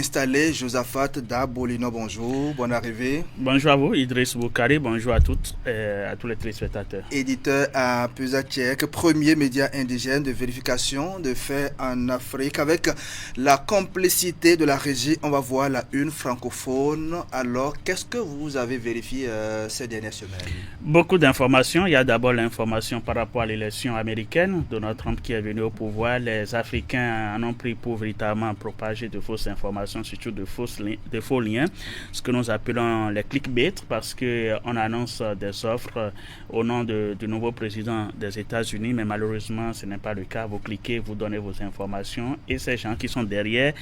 Installé Josaphat Dabolino, bonjour, bonne arrivée. Bonjour à vous, Idriss Boukari, bonjour à toutes et à tous les téléspectateurs. Éditeur à Pesachek, premier média indigène de vérification de faits en Afrique. Avec la complicité de la régie, on va voir la une francophone. Alors, qu'est-ce que vous avez vérifié ces dernières semaines? Beaucoup d'informations. Il y a d'abord l'information par rapport à l'élection américaine. Donald Trump qui est venu au pouvoir. Les Africains en ont pris pour véritablement propager de fausses informations, surtout de faux liens, ce que nous appelons les clickbait, parce qu'on annonce des offres au nom du nouveau président des États-Unis, mais malheureusement ce n'est pas le cas. Vous cliquez, vous donnez vos informations et ces gens qui sont derrière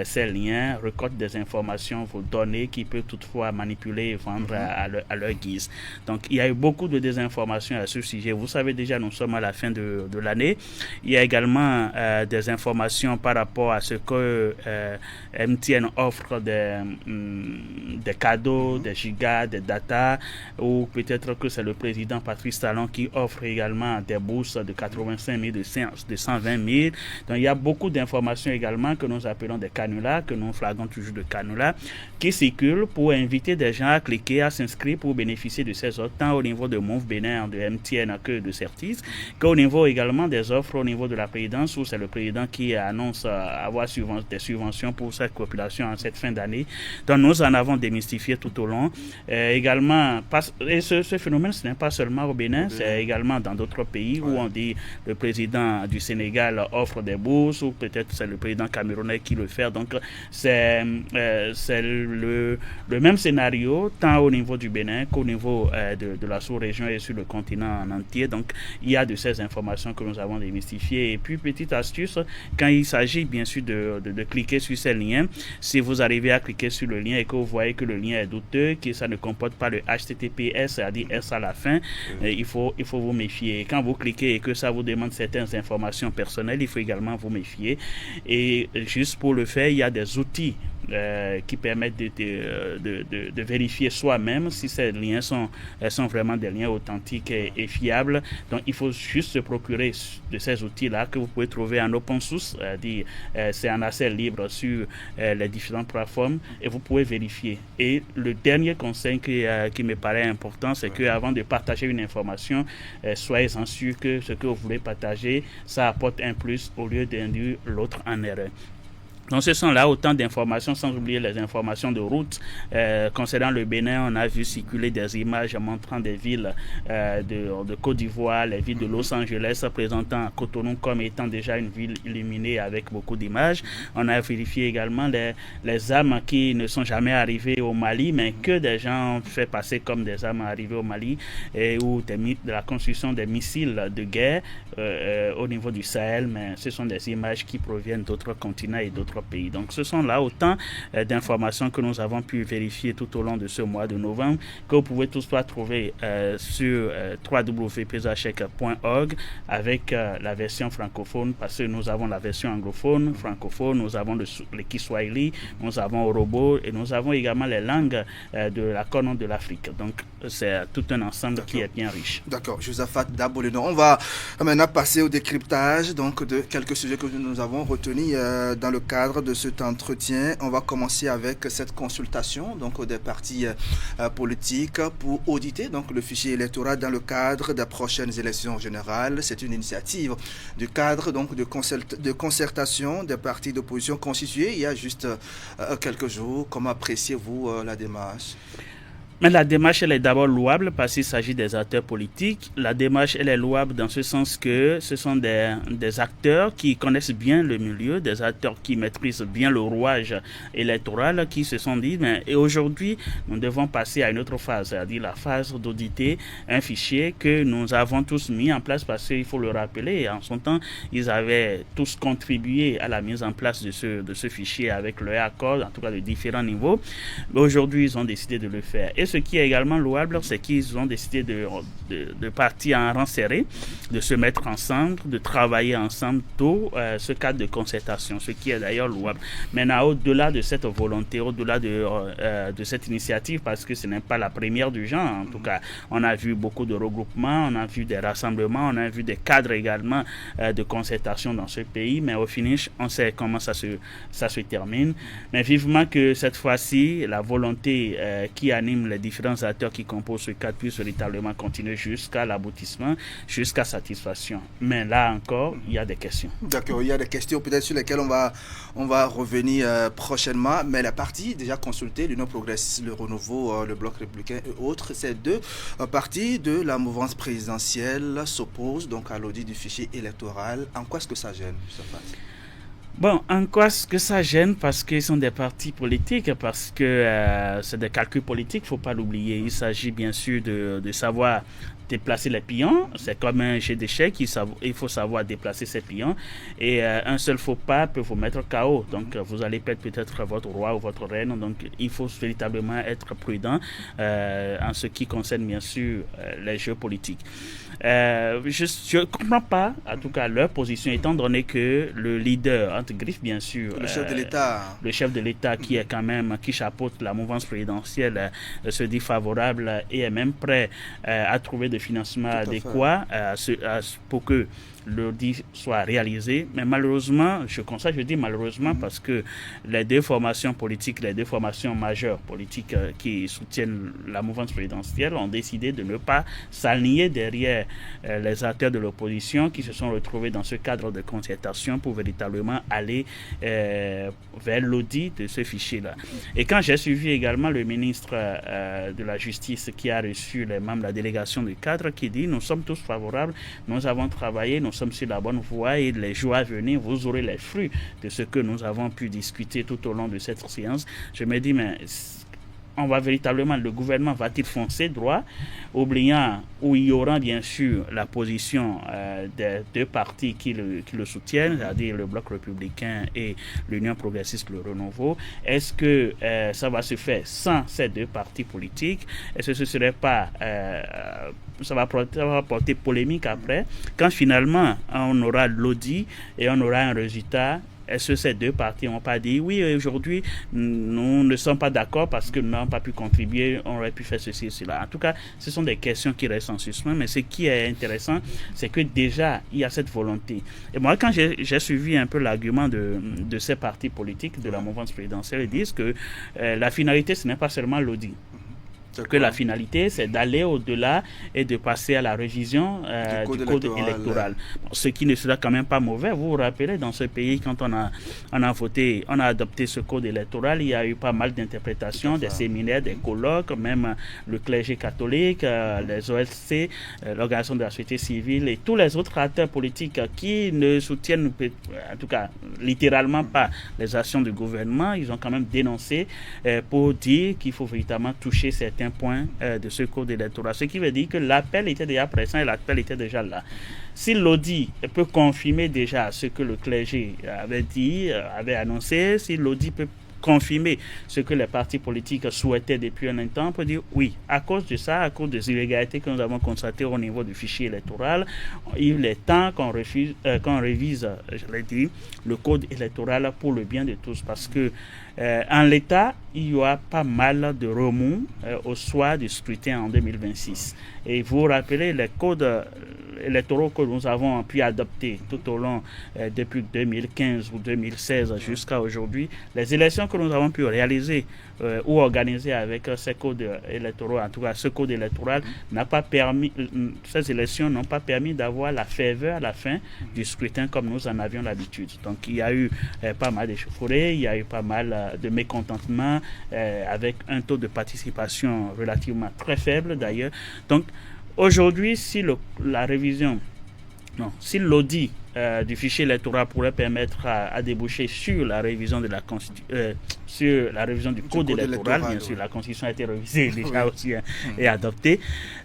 ces liens récoltent des informations, vos données qui peuvent toutefois manipuler et vendre à leur guise. Donc il y a eu beaucoup de désinformations à ce sujet. Vous savez déjà, nous sommes à la fin de l'année. Il y a également des informations par rapport à ce que MTN offre des cadeaux, des gigas, des data, ou peut-être que c'est le président Patrice Talon qui offre également des bourses de 85 000, de 120 000. Donc il y a beaucoup d'informations également que nous appelons des canulars, que nous flaguons toujours de canulars, qui circulent pour inviter des gens à cliquer, à s'inscrire pour bénéficier de ces offres, tant au niveau de Move Bénin, de MTN que de Certis, qu'au niveau également des offres au niveau de la présidence, où c'est le président qui annonce avoir des subventions pour cette population en cette fin d'année. Donc nous en avons démystifié tout au long. Également, et ce phénomène, ce n'est pas seulement au Bénin, c'est également dans d'autres pays où on dit le président du Sénégal offre des bourses, ou peut-être c'est le président camerounais qui le fait. Donc c'est le même scénario, tant au niveau du Bénin qu'au niveau de la sous-région et sur le continent en entier. Donc il y a de ces informations que nous avons démystifiées. Et puis, petite astuce, quand il s'agit bien sûr de cliquer sur ces liens, si vous arrivez à cliquer sur le lien et que vous voyez que le lien est douteux, que ça ne comporte pas le HTTPS, c'est-à-dire S à la fin, il faut vous méfier. Quand vous cliquez et que ça vous demande certaines informations personnelles, il faut également vous méfier. Et juste pour le faire, il y a des outils qui permettent de vérifier soi-même si ces liens sont vraiment des liens authentiques et fiables. Donc il faut juste se procurer de ces outils-là que vous pouvez trouver en open source, c'est en accès libre sur les différentes plateformes, et vous pouvez vérifier. Et le dernier conseil qui me paraît important, c'est qu'avant de partager une information, soyez-en sûr que ce que vous voulez partager, ça apporte un plus au lieu d'induire l'autre en erreur. Donc ce sont là autant d'informations, sans oublier les informations de route. Concernant le Bénin, on a vu circuler des images montrant des villes de Côte d'Ivoire, les villes de Los Angeles, présentant Cotonou comme étant déjà une ville illuminée avec beaucoup d'images. On a vérifié également les armes qui ne sont jamais arrivées au Mali, mais que des gens ont fait passer comme des armes arrivées au Mali, ou de la construction des missiles de guerre au niveau du Sahel, mais ce sont des images qui proviennent d'autres continents et d'autres pays. Donc ce sont là autant d'informations que nous avons pu vérifier tout au long de ce mois de novembre, que vous pouvez tous trouver sur www.pesachek.org avec la version francophone, parce que nous avons la version anglophone, francophone, nous avons le Kiswahili, nous avons Orobo, et nous avons également les langues de la corne de l'Afrique. Donc c'est tout un ensemble qui est bien riche. D'accord, Josaphat Daboleno. On va maintenant passer au décryptage donc, de quelques sujets que nous avons retenus dans le cadre de cet entretien. On va commencer avec cette consultation donc, des partis politiques pour auditer donc, le fichier électoral dans le cadre des prochaines élections générales. C'est une initiative du cadre donc, de concertation des partis d'opposition constitués il y a juste quelques jours. Comment appréciez-vous la démarche ? Mais la démarche, elle est d'abord louable parce qu'il s'agit des acteurs politiques. La démarche, elle est louable dans ce sens que ce sont des acteurs qui connaissent bien le milieu, des acteurs qui maîtrisent bien le rouage électoral, qui se sont dit, mais aujourd'hui, nous devons passer à une autre phase, c'est-à-dire la phase d'auditer un fichier que nous avons tous mis en place parce qu'il faut le rappeler, en son temps, ils avaient tous contribué à la mise en place de ce fichier avec leur accord, en tout cas de différents niveaux. Mais aujourd'hui, ils ont décidé de le faire. Et Et ce qui est également louable, c'est qu'ils ont décidé de partir en rang serré, de se mettre ensemble, de travailler ensemble dans ce cadre de concertation, ce qui est d'ailleurs louable. Maintenant, au-delà de cette volonté, au-delà de cette initiative, parce que ce n'est pas la première du genre, en tout cas, on a vu beaucoup de regroupements, on a vu des rassemblements, on a vu des cadres également de concertation dans ce pays, mais au finish, on sait comment ça se termine. Mais vivement que cette fois-ci, la volonté qui anime les différents acteurs qui composent ce cadre puisse véritablement continuer jusqu'à l'aboutissement, jusqu'à satisfaction. Mais là encore, il y a des questions. D'accord, il y a des questions peut-être sur lesquelles on va revenir prochainement, mais la partie déjà consultée, l'Union progressiste, le Renouveau, le Bloc républicain et autres, ces deux partis de la mouvance présidentielle s'opposent donc à l'audit du fichier électoral. En quoi est-ce que ça gêne, Mustapha? Bon, en quoi est-ce que ça gêne? Parce qu'ils sont des partis politiques, parce que c'est des calculs politiques, il ne faut pas l'oublier. Il s'agit bien sûr de savoir déplacer les pions. C'est comme un jeu d'échecs, il faut savoir déplacer ces pions. Et un seul faux pas peut vous mettre KO. Donc vous allez perdre peut-être votre roi ou votre reine. Donc il faut véritablement être prudent en ce qui concerne bien sûr les jeux politiques. Je ne comprends pas, en tout cas, leur position, étant donné que le leader, entre griffes, bien sûr, le chef de l'État qui est quand même, qui chapeaute la mouvance présidentielle, se dit favorable et est même prêt à trouver des financements adéquats pour que l'audit soit réalisé. Mais malheureusement, je dis malheureusement parce que les deux formations politiques, les deux formations majeures politiques qui soutiennent la mouvance présidentielle ont décidé de ne pas s'aligner derrière les acteurs de l'opposition qui se sont retrouvés dans ce cadre de concertation pour véritablement aller vers l'audit de ce fichier-là. Et quand j'ai suivi également le ministre de la Justice qui a reçu les membres de la délégation du cadre qui dit « Nous sommes tous favorables, nous avons travaillé, nous sommes sur la bonne voie et les jours à venir, vous aurez les fruits de ce que nous avons pu discuter tout au long de cette séance. » Je me dis, mais on va véritablement, le gouvernement va-t-il foncer droit, oubliant où il y aura bien sûr la position des deux partis qui le soutiennent, c'est-à-dire le Bloc républicain et l'Union progressiste, le Renouveau. Est-ce que ça va se faire sans ces deux partis politiques? Est-ce que ce ne serait pas... ça va porter polémique après, quand finalement on aura l'audit et on aura un résultat? Est-ce que ces deux partis n'ont pas dit oui, aujourd'hui nous ne sommes pas d'accord parce que nous n'avons pas pu contribuer, on aurait pu faire ceci et cela? En tout cas, ce sont des questions qui restent en suspens, mais ce qui est intéressant, c'est que déjà il y a cette volonté. Et moi, quand j'ai suivi un peu l'argument de ces partis politiques de la mouvance présidentielle, ils disent que la finalité, ce n'est pas seulement l'audit. Que la finalité, c'est d'aller au-delà et de passer à la révision du code électoral. Bon, ce qui ne sera quand même pas mauvais. Vous vous rappelez, dans ce pays, quand on a voté, on a adopté ce code électoral, il y a eu pas mal d'interprétations, des séminaires, des colloques, même le clergé catholique, les OLC, l'organisation de la société civile et tous les autres acteurs politiques qui ne soutiennent, en tout cas, littéralement pas les actions du gouvernement. Ils ont quand même dénoncé pour dire qu'il faut véritablement toucher certains points de ce code électoral. Ce qui veut dire que l'appel était déjà présent et l'appel était déjà là. Si l'audit peut confirmer déjà ce que le clergé avait dit, avait annoncé, si l'audit peut confirmer ce que les partis politiques souhaitaient depuis un temps, on peut dire oui, à cause de ça, à cause des illégalités que nous avons constatées au niveau du fichier électoral, il est temps qu'on révise, je l'ai dit, le code électoral pour le bien de tous, parce que en l'état, il y aura pas mal de remous au soir du scrutin en 2026. Et vous vous rappelez les codes électoraux que nous avons pu adopter tout au long depuis 2015 ou 2016 jusqu'à aujourd'hui, les élections que nous avons pu réaliser ou organiser avec ces codes électoraux, en tout cas ce code électoral n'a pas permis, ces élections n'ont pas permis d'avoir la ferveur à la fin du scrutin comme nous en avions l'habitude. Donc il y a eu pas mal d'échauffourées, il y a eu pas mal de mécontentement avec un taux de participation relativement très faible d'ailleurs. Donc aujourd'hui, si l'audit du fichier électoral pourrait permettre à déboucher sur la révision de la sur la révision du code électoral. Bien sûr, la Constitution a été révisée déjà aussi et adoptée.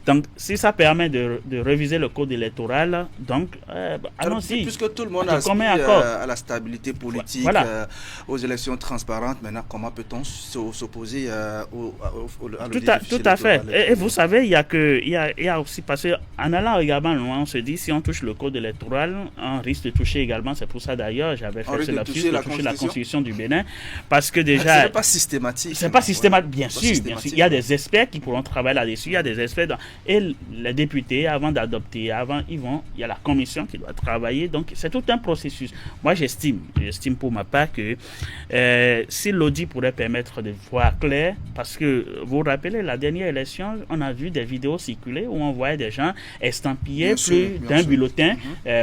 Donc, si ça permet de réviser le code électoral, donc, allons-y. Puisque tout le monde aspire à la stabilité politique, aux élections transparentes, maintenant, comment peut-on s'opposer à tout à fait. Et vous savez, il y a aussi, parce qu'en allant également loin, on se dit, si on touche le code électoral, on risque de toucher également, c'est pour ça d'ailleurs, j'avais fait ce lapsus de toucher la Constitution du Bénin, parce que déjà... Ce n'est pas systématique. C'est pas systématique, bien sûr. Il y a des experts qui pourront travailler là-dessus, il y a des experts, et les députés, avant d'adopter, il y a la commission qui doit travailler, donc c'est tout un processus. Moi, j'estime pour ma part que si l'audit pourrait permettre de voir clair, parce que vous vous rappelez, la dernière élection, on a vu des vidéos circuler où on voyait des gens estampiller plus d'un bulletin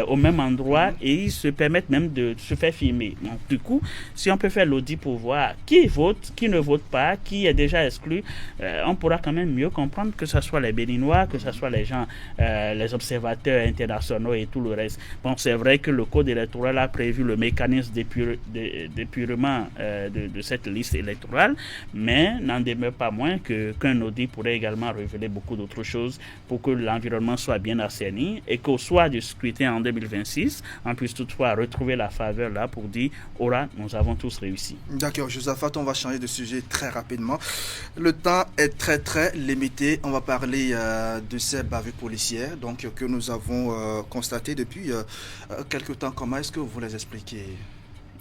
au même endroit et ils se permettent même de se faire filmer. Donc, du coup, si on peut faire l'audit pour voir qui vote, qui ne vote pas, qui est déjà exclu, on pourra quand même mieux comprendre, que ce soit les Béninois, que ce soit les gens, les observateurs internationaux et tout le reste. Bon, c'est vrai que le code électoral a prévu le mécanisme d'épurement de cette liste électorale, mais n'en demeure pas moins qu'un audit pourrait également révéler beaucoup d'autres choses pour que l'environnement soit bien assaini et qu'au soir du scrutin en 2026, on puisse toutefois retrouver la faveur là pour dire « Aura, nous avons tous réussi ». D'accord, Josaphat, on va changer de sujet très rapidement. Le temps est très très limité. On va parler de ces bavures policières que nous avons constatées depuis quelques temps. Comment est-ce que vous les expliquez?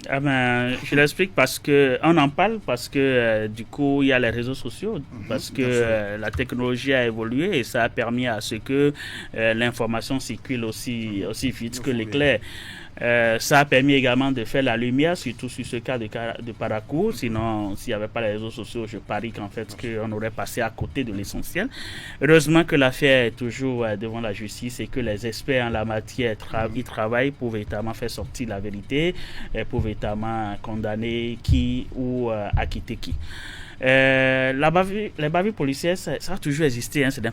Je l'explique parce que on en parle, parce que du coup il y a les réseaux sociaux, parce que la technologie a évolué et ça a permis à ce que l'information circule aussi vite que l'éclair. Ça a permis également de faire la lumière, surtout sur ce cas de Parakou. Sinon, s'il n'y avait pas les réseaux sociaux, je parie qu'en fait, qu'on aurait passé à côté de l'essentiel. Heureusement que l'affaire est toujours devant la justice et que les experts en la matière y travaillent pour véritablement faire sortir la vérité, pour véritablement condamner qui ou acquitter qui. Les bavures policières, ça a toujours existé, hein. Ce n'est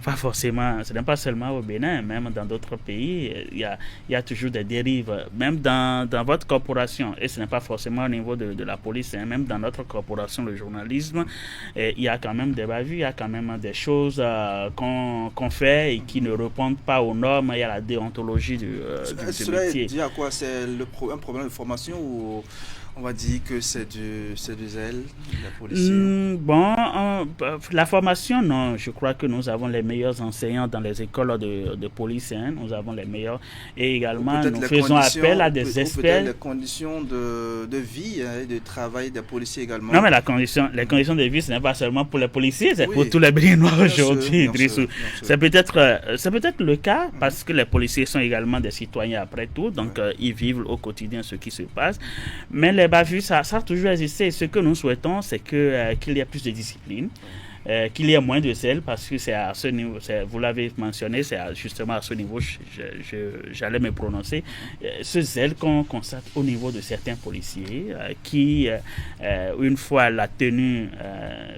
pas seulement au Bénin, même dans d'autres pays, il y a toujours des dérives, même dans votre corporation, et ce n'est pas forcément au niveau de la police, hein. Même dans notre corporation, le journalisme, il y a quand même des bavures, il y a quand même des choses qu'on fait et qui ne répondent pas aux normes, il y a la déontologie du métier. Cela est dit à quoi? C'est un problème de formation ou... On va dire que c'est du zèle de la police. La formation, non. Je crois que nous avons les meilleurs enseignants dans les écoles de police. Hein. Nous avons les meilleurs. Et également, nous faisons appel à des experts. Peut-être les conditions de vie et de travail des policiers également. Non, mais les conditions de vie, ce n'est pas seulement pour les policiers, c'est pour tous les Béninois aujourd'hui, Idrissou. C'est peut-être le cas parce que les policiers sont également des citoyens après tout. Donc, ils vivent au quotidien ce qui se passe. Mais les bavures, ça a toujours existé. Ce que nous souhaitons, c'est qu'il y ait plus de discipline, qu'il y ait moins de zèle, parce que c'est à ce niveau, vous l'avez mentionné, c'est justement à ce niveau j'allais me prononcer. Ce zèle qu'on constate au niveau de certains policiers qui, une fois la tenue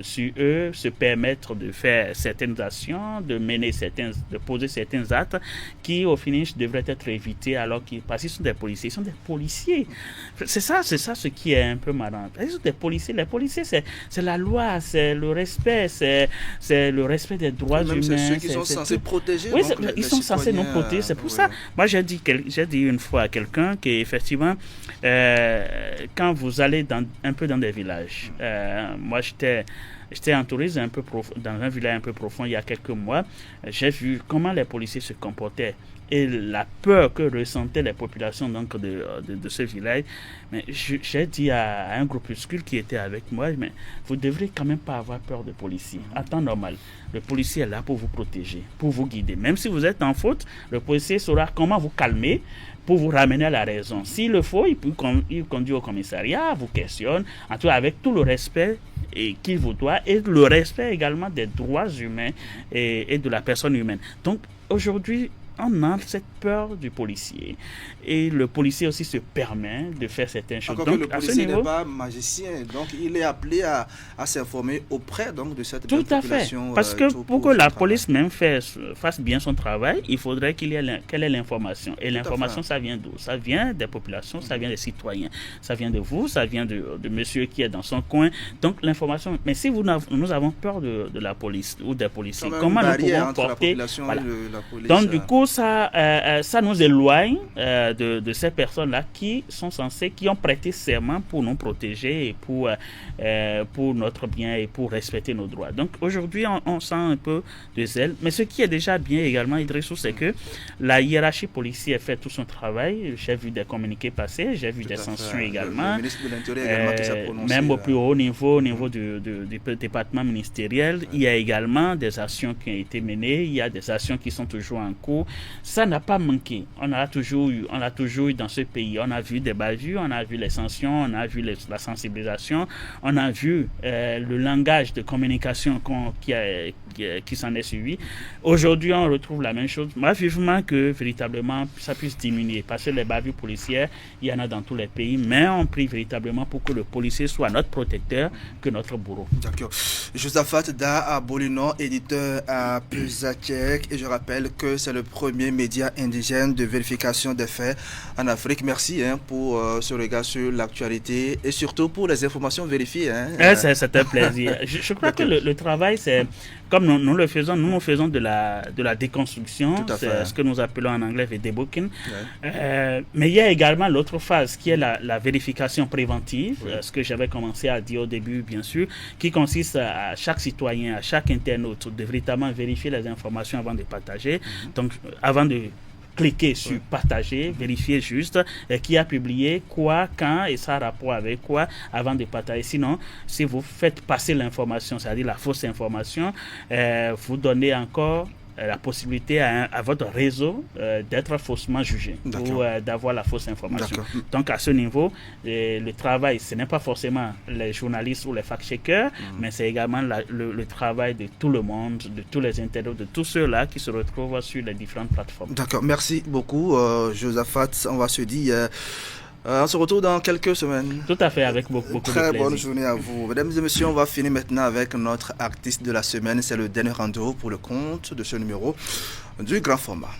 sur eux, se permettent de faire certaines actions, de poser certains actes qui, au finish, devraient être évités parce qu'ils sont des policiers. Ils sont des policiers. C'est ça ce qui est un peu marrant. Ils sont des policiers. Les policiers, c'est la loi, c'est le respect, c'est le respect des droits humains. C'est ceux qui sont censés protéger. Oui, ils sont censés nous protéger. C'est pour ça. Moi, j'ai dit une fois à quelqu'un qu'effectivement, quand vous allez un peu dans des villages, moi j'étais en tourisme dans un village un peu profond il y a quelques mois. J'ai vu comment les policiers se comportaient et la peur que ressentaient les populations de ce village. Mais j'ai dit à un groupuscule qui était avec moi, mais vous ne devrez quand même pas avoir peur de policiers. En temps normal, le policier est là pour vous protéger, pour vous guider. Même si vous êtes en faute, le policier saura comment vous calmer pour vous ramener à la raison. S'il le faut, il conduit au commissariat, vous questionne, en tout cas avec tout le respect qu'il vous doit et le respect également des droits humains et de la personne humaine. Donc aujourd'hui, on a cette peur du policier. Et le policier aussi se permet de faire certaines choses. Encore Donc, que le policier n'est pas magicien, donc il est appelé à s'informer auprès donc, de cette tout à fait. Parce que pour que la police même fasse bien son travail, il faudrait qu'elle ait l'information. Et l'information, ça vient d'où? Ça vient des populations, ça vient des citoyens. Ça vient de vous, ça vient de monsieur qui est dans son coin. Donc l'information, mais si nous avons peur de la police ou des policiers, comment nous pouvons porter voilà. La police, donc du coup, ça nous éloigne de ces personnes-là qui sont censées, qui ont prêté serment pour nous protéger et pour notre bien et pour respecter nos droits. Donc aujourd'hui, on sent un peu de zèle. Mais ce qui est déjà bien également, Idrissou, c'est que la hiérarchie policière fait tout son travail. J'ai vu des communiqués passer, j'ai vu des sanctions également. Le ministre de l'Intérieur également qui s'est prononcé. Même au plus haut niveau, au niveau du département ministériel, il y a également des actions qui ont été menées, il y a des actions qui sont toujours en cours. Ça n'a pas manqué. On l'a toujours eu dans ce pays. On a vu des bavures, on a vu les sanctions, on a vu la sensibilisation, on a vu le langage de communication qui s'en est suivi. Aujourd'hui, on retrouve la même chose. Moi, vivement que véritablement ça puisse diminuer, parce que les bavures policières, il y en a dans tous les pays, mais on prie véritablement pour que le policier soit notre protecteur que notre bourreau. D'accord. Josaphat Da Bolino, éditeur à Puzacek, et je rappelle que c'est le premier média indigène de vérification des faits en Afrique. Merci pour ce regard sur l'actualité et surtout pour les informations vérifiées. C'est un plaisir. Je crois que le travail, c'est comme nous le faisons, nous faisons de la déconstruction, c'est ce que nous appelons en anglais le debunking. Mais il y a également l'autre phase qui est la vérification préventive, ce que j'avais commencé à dire au début, bien sûr, qui consiste à chaque citoyen, à chaque internaute de véritablement vérifier les informations avant de partager. Donc, avant de cliquer sur partager, vérifier juste qui a publié quoi, quand et ça a rapport avec quoi avant de partager. Sinon, si vous faites passer l'information, c'est-à-dire la fausse information, vous donnez encore la possibilité à votre réseau d'être faussement jugé ou d'avoir la fausse information. Donc à ce niveau, le travail, ce n'est pas forcément les journalistes ou les fact-checkers, mais c'est également le travail de tout le monde, de tous les internautes, de tous ceux-là qui se retrouvent sur les différentes plateformes. D'accord, merci beaucoup Josaphat. On va se dire... on se retrouve dans quelques semaines. Tout à fait, avec beaucoup de plaisir. Très bonne journée à vous. Mesdames et messieurs, on va finir maintenant avec notre artiste de la semaine. C'est le dernier rendez-vous pour le compte de ce numéro du grand format.